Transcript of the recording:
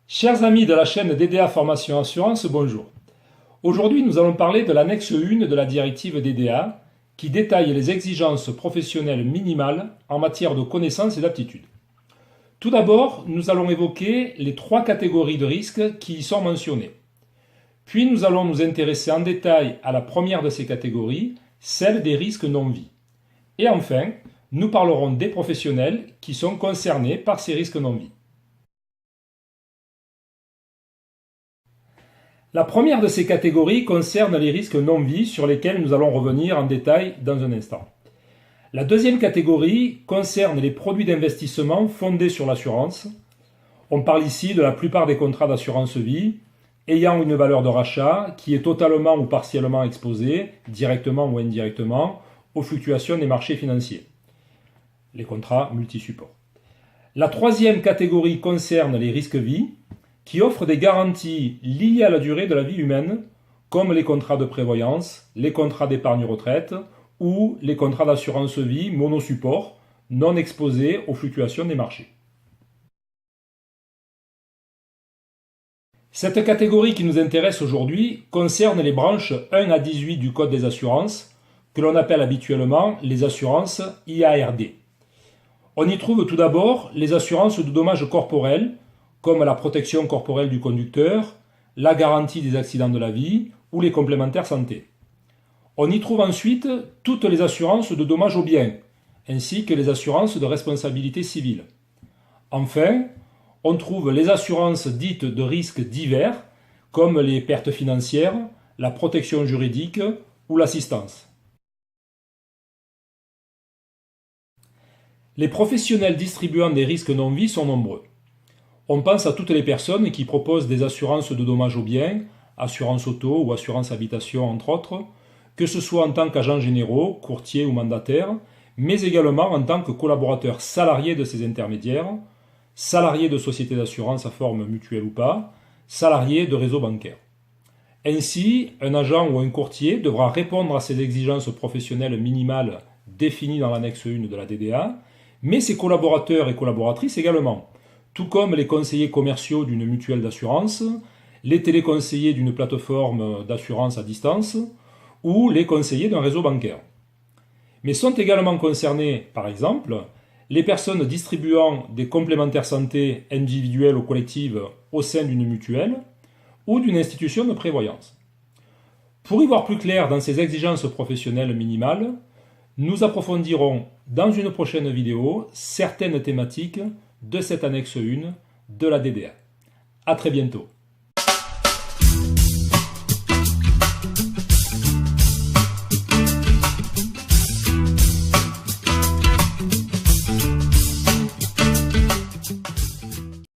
Chers amis de la chaîne DDA Formation Assurance, bonjour. Aujourd'hui, nous allons parler de l'annexe 1 de la directive DDA qui détaille les exigences professionnelles minimales en matière de connaissances et d'aptitudes. Tout d'abord, nous allons évoquer les 3 catégories de risques qui y sont mentionnées. Puis nous allons nous intéresser en détail à la première de ces catégories, celle des risques non-vie. Et enfin, nous parlerons des professionnels qui sont concernés par ces risques non-vie. La première de ces catégories concerne les risques non-vie sur lesquels nous allons revenir en détail dans un instant. La deuxième catégorie concerne les produits d'investissement fondés sur l'assurance. On parle ici de la plupart des contrats d'assurance vie ayant une valeur de rachat qui est totalement ou partiellement exposée, directement ou indirectement, aux fluctuations des marchés financiers. Les contrats multisupports. La troisième catégorie concerne les risques vie, qui offrent des garanties liées à la durée de la vie humaine, comme les contrats de prévoyance, les contrats d'épargne retraite ou les contrats d'assurance vie monosupport, non exposés aux fluctuations des marchés. Cette catégorie qui nous intéresse aujourd'hui concerne les branches 1 à 18 du Code des assurances, que l'on appelle habituellement les assurances IARD. On y trouve tout d'abord les assurances de dommages corporels, comme la protection corporelle du conducteur, la garantie des accidents de la vie ou les complémentaires santé. On y trouve ensuite toutes les assurances de dommages aux biens, ainsi que les assurances de responsabilité civile. Enfin, on trouve les assurances dites de risques divers, comme les pertes financières, la protection juridique ou l'assistance. Les professionnels distribuant des risques non-vie sont nombreux. On pense à toutes les personnes qui proposent des assurances de dommages aux biens, assurance auto ou assurance habitation entre autres, que ce soit en tant qu'agents généraux, courtiers ou mandataires, mais également en tant que collaborateurs salariés de ces intermédiaires, salariés de sociétés d'assurance à forme mutuelle ou pas, salariés de réseaux bancaires. Ainsi, un agent ou un courtier devra répondre à ces exigences professionnelles minimales définies dans l'annexe 1 de la DDA, mais ses collaborateurs et collaboratrices également, tout comme les conseillers commerciaux d'une mutuelle d'assurance, les téléconseillers d'une plateforme d'assurance à distance ou les conseillers d'un réseau bancaire. Mais sont également concernés, par exemple, les personnes distribuant des complémentaires santé individuelles ou collectives au sein d'une mutuelle ou d'une institution de prévoyance. Pour y voir plus clair dans ces exigences professionnelles minimales, nous approfondirons dans une prochaine vidéo certaines thématiques de cette annexe 1 de la DDA. À très bientôt.